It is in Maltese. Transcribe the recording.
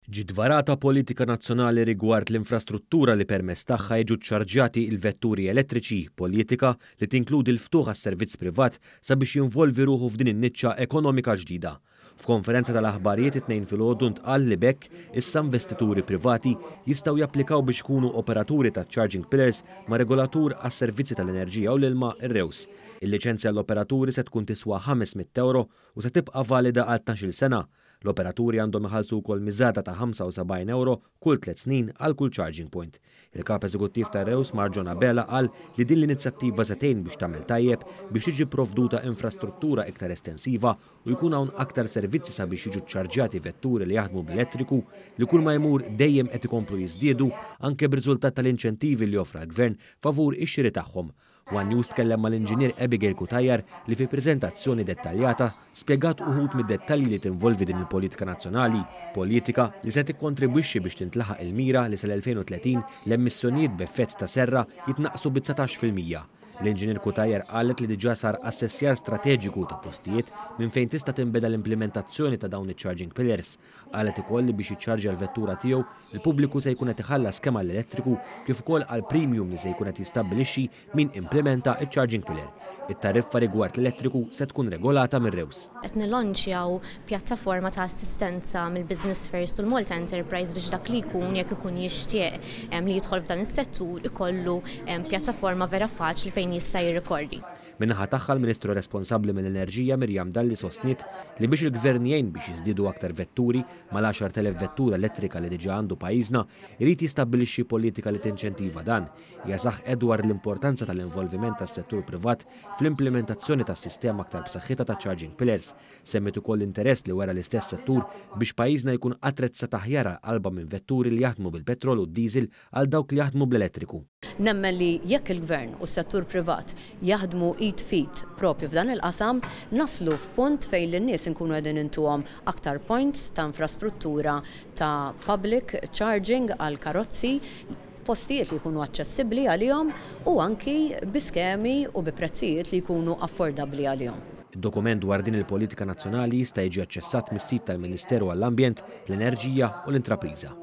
Ġiet varata politika nazzjonali rigward l-infrastruttura li permezz tagħha jiġu ċċarġjati l-vetturi elettriċi, politika li tinkludi l-ftuħ għas-servizz privat sabiex jinvolvi ruħu f'din in-niċċa ekonomika ġdida. F'konferenza tal-aħbarijiet it-tnejn filgħodu ntqal li bekk issa investituri privati jistgħu japplikaw biex ikunu operaturi ta' charging pillars ma' regolatur għas-servizzi tal-enerġija u l-ilma ir-Rews. Il-liċenzja l-operaturi se tkun tiswa €500 u se tibqa' valida għal 12 sena. L-operaturi għandhom iħallsu wkoll miżata ta' €75 kull 3 snin għal kull charging point. Il-kap eżekuttiv ta' Rews Marġona Bela qal li din l-inizjattiva setejn biex tagħmel tajjeb biex tiġi provduta infrastruttura iktar estensiva u jkun hawn aktar servizzi sabiex jiġu ċċarġjati vetturi li jaħdmu bl-elettriku li kull ma jmur dejjem qed ikomplu jiżdiedu anke b'riżultat tal-inċentivi li joffra l-Gvern favur ix-xiri tagħhom. One News tkellem mal-inġinier Abigail Kutajjar li fi preżentazzjoni dettaljata spjegat uħud mid-dettalji li tinvolvi din il-politika nazzjonali, politika li se tikkontribwixxi biex tintlaħaq il-mira li sal-2030 l-emissjonijiet b'effett ta' serra jitnaqsu b'19%. L-inġinier Kutajjar qalet li diġà sar assessjar strateġiku ta' postijiet minn fejn tista' tinbeda l-implementazzjoni ta' dawn iċ-charging pillars. Qalet ukoll li biex jiċċarġja l-vettura tiegħu il-pubbliku se jkun qed iħallas kemm għall-elettriku kif ukoll għall premium li se jkun qed jistabbilixxi min implementa iċ-charging pillar. It-tariffa rigward l-elettriku se tkun regolata mir-Rews. Qed nilonċjaw pjattaforma ta' assistenza mill-Business First u l-Malta Enterprise biex dak li jkun jekk ikun jixtieq li jidħol f'dan is-settur ikollu pjattaforma vera faċli fejn jista' jirrikordi. Minnaħa tagħha l-Ministru responsabbli mill-Enerġija Mirjam Dalli sostniet li biex il-Gvern jgħin biex jiżdiedu aktar vetturi mal-10,000 vettura elettrika li diġà għandu pajjiżna jrid jistabbilixxi politika li tinċentiva dan. Hija saħqet dwar l-importanza tal-involviment tas-settur privat fl-implementazzjoni tas-sistema aktar b'saħħitha ta' charging pillars. Semmet ukoll interess li wara l-istess settur biex pajjiżna jkun attrezzat aħjar qalba minn vetturi li jaħdmu bil-petrol u d-diesel għal dawk li jaħdmu bl-elettriku. Nemmen li jekk il-Gvern u s-settur privat jaħdmu id fit propju f'dan il-qasam, naslu f'punt fejn l-nies inkunu qegħdin intuhom aktar points ta' infrastruttura ta' public charging għal karozzi, postijiet li jkunu aċċessibbli għalihom u anki bi skemi u bi prezzijiet li jkunu affordabbli għalihom. Id-dokument dwar din il-politika nazzjonali jista' jiġi aċċessat mis-sit tal-Ministeru għall-Ambjent, l-Enerġija u l-Intrapriża.